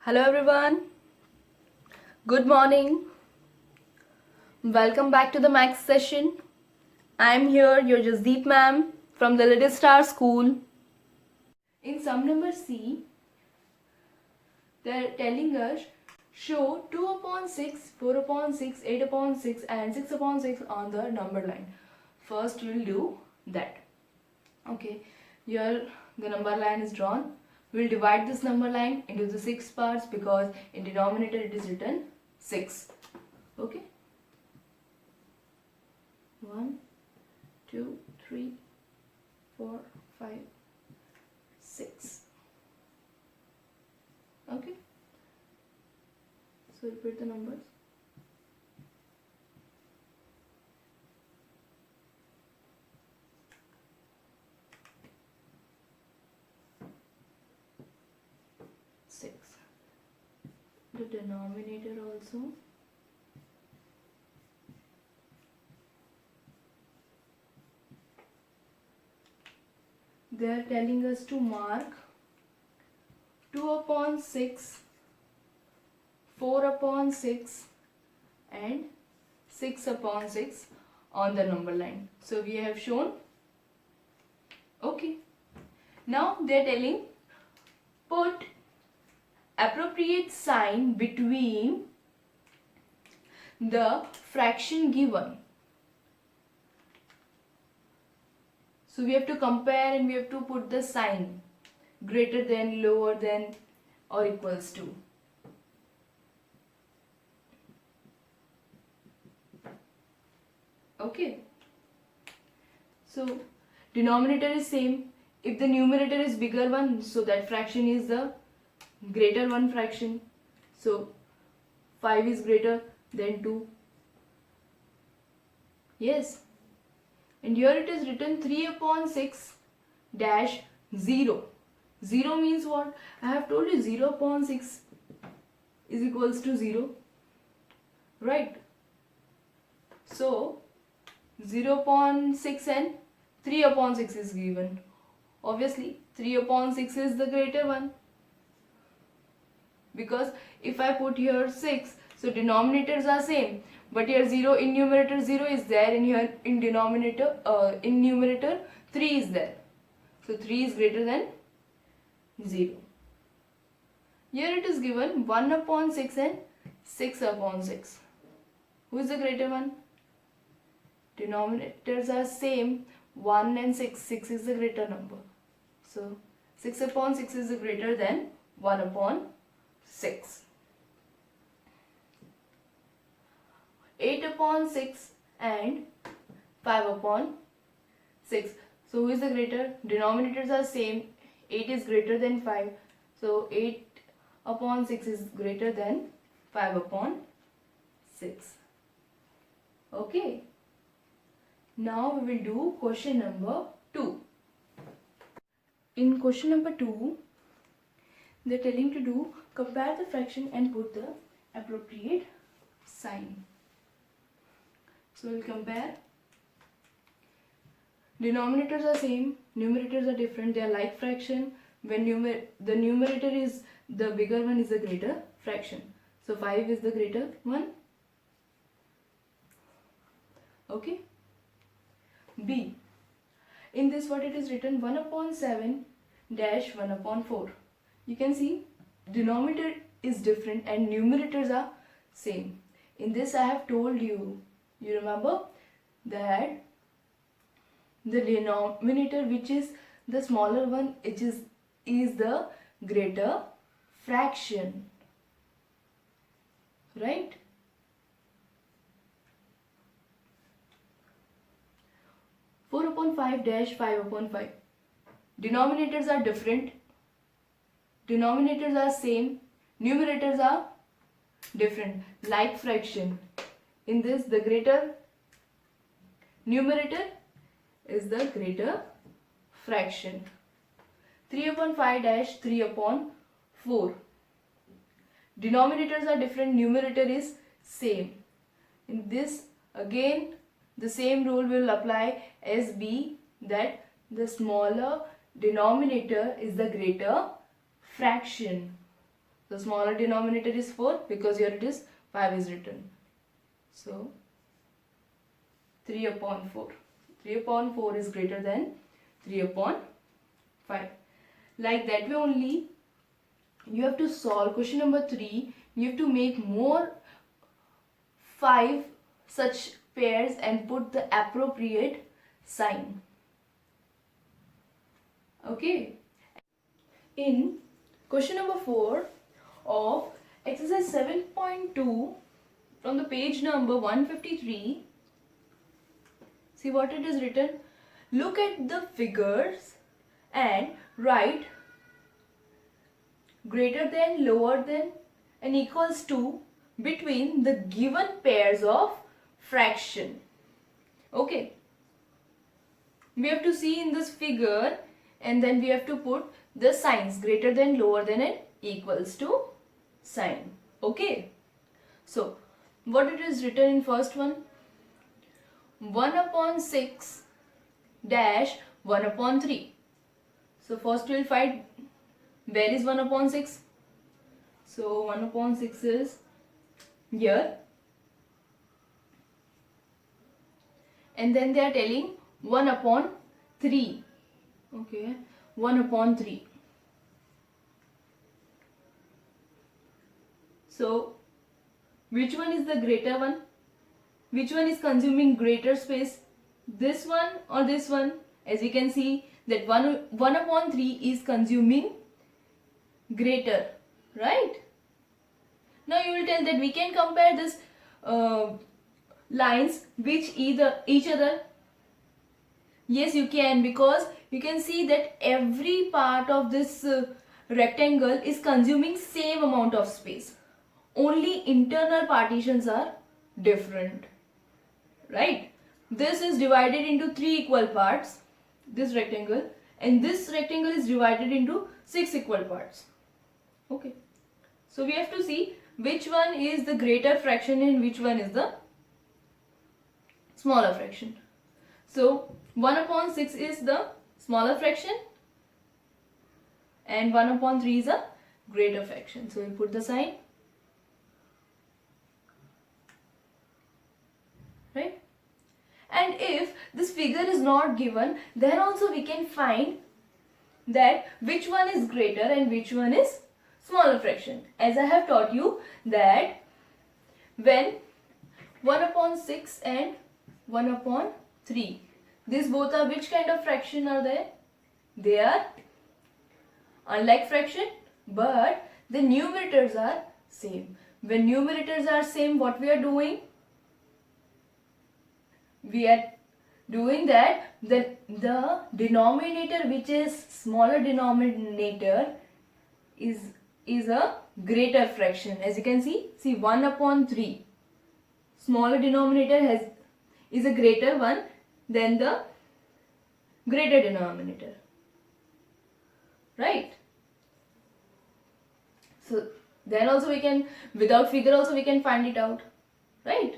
Hello everyone, good morning. Welcome back to the max session. I am here, your Jasdeep ma'am from the Little Star School. In sum number C, they are telling us show 2 upon 6, 4 upon 6, 8 upon 6 and 6 upon 6 on the number line. First we will do that. Okay, here the number line is drawn. We will divide this number line into the 6 parts because in denominator it is written 6. Okay. 1, 2, 3, 4, 5, 6. Okay. So repeat the numbers. Six. The denominator also. They are telling us to mark 2 upon 6, 4 upon 6 and 6 upon 6 on the number line. So we have shown. Okay. Now they are telling put appropriate sign between the fraction given. So we have to compare and we have to put the sign greater than, lower than or equals to. Okay. So denominator is same. If the numerator is bigger one, so that fraction is the greater one fraction. So 5 is greater than 2. Yes. And here it is written 3 upon 6 dash 0. 0 means what? I have told you 0 upon 6 is equals to 0. Right? So 0 upon 6 and 3 upon 6 is given. Obviously 3 upon 6 is the greater one. Because if I put here 6, so denominators are same. But here 0 in numerator 0 is there, and here in denominator in numerator 3 is there. So 3 is greater than 0. Here it is given 1 upon 6 and 6 upon 6. Who is the greater one? Denominators are same, 1 and 6. 6 is the greater number. So 6 upon 6 is greater than 1 upon 6. 8 upon 6 and 5 upon 6. So who is the greater? Denominators are same. 8 is greater than 5. So 8 upon 6 is greater than 5 upon 6. Okay. Now we will do question number 2. In question number 2, they are telling to do compare the fraction and put the appropriate sign. So we will compare. Denominators are same, numerators are different, they are like fraction. When the numerator is the bigger one is the greater fraction. So 5 is the greater one. Okay. B. In this what it is written 1 upon 7 dash 1 upon 4. You can see denominator is different and numerators are same. In this I have told you, you remember that the denominator which is the smaller one is the greater fraction. Right? Four upon 5 dash 5 upon 5. Denominators are different. Denominators are same. Numerators are different. Like fraction. In this the greater numerator is the greater fraction. 3 upon 5 dash 3 upon 4. Denominators are different, numerator is same. In this again the same rule will apply as B, that the smaller denominator is the greater fraction. The smaller denominator is 4 because here it is 5 is written. So 3 upon 4. 3 upon 4 is greater than 3 upon 5. Like that way only you have to solve question number 3. You have to make more 5 such pairs and put the appropriate sign. Okay. In question number 4 of exercise 7.2 from the page number 153, see what it is written. Look at the figures and write greater than, lower than and equals to between the given pairs of fraction. Okay. We have to see in this figure and then we have to put the signs greater than, lower than and equals to sign. Okay. So what it is written in first one? 1 upon 6 dash 1 upon 3. So first we will find where is 1 upon 6. So 1 upon 6 is here. And then they are telling 1 upon 3. Okay, 1 upon 3. So which one is the greater one? Which one is consuming greater space? This one or this one? As we can see that 1 upon 3 is consuming greater, right? Now you will tell that we can compare this lines which each other. Yes, you can, because you can see that every part of this rectangle is consuming same amount of space. Only internal partitions are different, right? This is divided into 3 equal parts, this rectangle, and this rectangle is divided into 6 equal parts. Okay, so we have to see which one is the greater fraction and which one is the smaller fraction. So 1 upon 6 is the smaller fraction and 1 upon 3 is a greater fraction. So we put the sign, right? And if this figure is not given, then also we can find that which one is greater and which one is smaller fraction. As I have taught you that when 1 upon 6 and 1 upon 3, these both are which kind of fraction are there? They are unlike fraction, but the numerators are same. When numerators are same, what we are doing? We are doing that the denominator, which is smaller denominator, is a greater fraction. As you can see 1 upon 3, smaller denominator is a greater one than the greater denominator, right? So then also we can, without figure also we can find it out, right?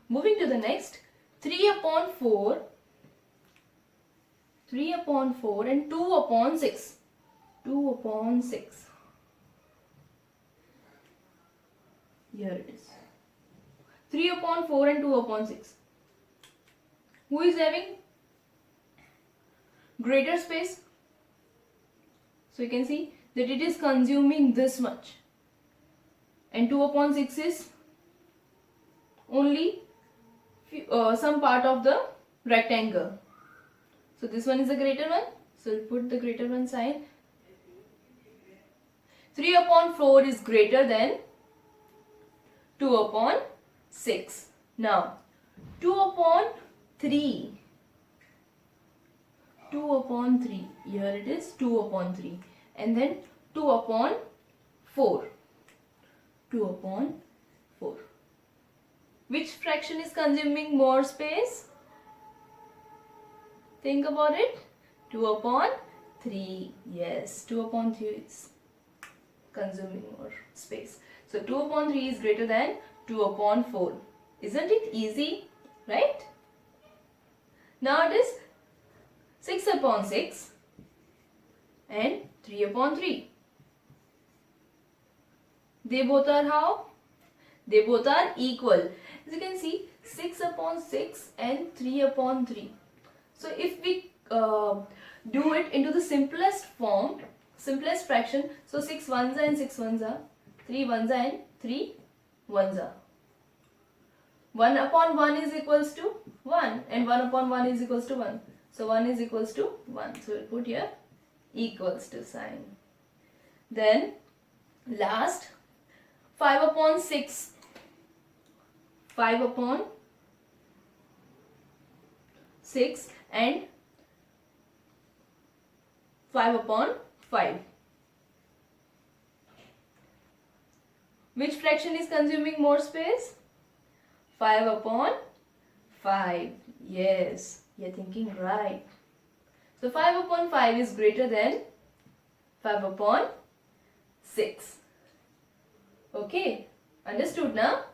Moving to the next, 3 upon 4 and 2 upon 6. 2 upon 6. Here it is. 3 upon 4 and 2 upon 6. Who is having greater space? So you can see that it is consuming this much. And 2 upon 6 is only some part of the rectangle. So this one is the greater one. So we'll put the greater one sign. 3 upon 4 is greater than 2 upon 6. Now 2 upon 3. 2 upon 3. Here it is 2 upon 3. And then 2 upon 4. 2 upon 4. Which fraction is consuming more space? Think about it. 2 upon 3. Yes, 2 upon 3 is consuming more space. So 2 upon 3 is greater than 2 upon 4. Isn't it easy? Right? Now it is 6 upon 6 and 3 upon 3. They both are how? They both are equal. As you can see, 6 upon 6 and 3 upon 3. So if we do it into the simplest form, simplest fraction, so 6 ones are and 6 ones are, 3 ones are and 3 ones are. 1 upon 1 is equals to 1 and 1 upon 1 is equals to 1. So 1 is equals to 1. So we'll put here equals to sign. Then last, 5 upon 6. 5 upon 6 and 5 upon 5. Which fraction is consuming more space? 5 upon 5. Yes, you're thinking right. So 5 upon 5 is greater than 5 upon 6. Okay, understood now?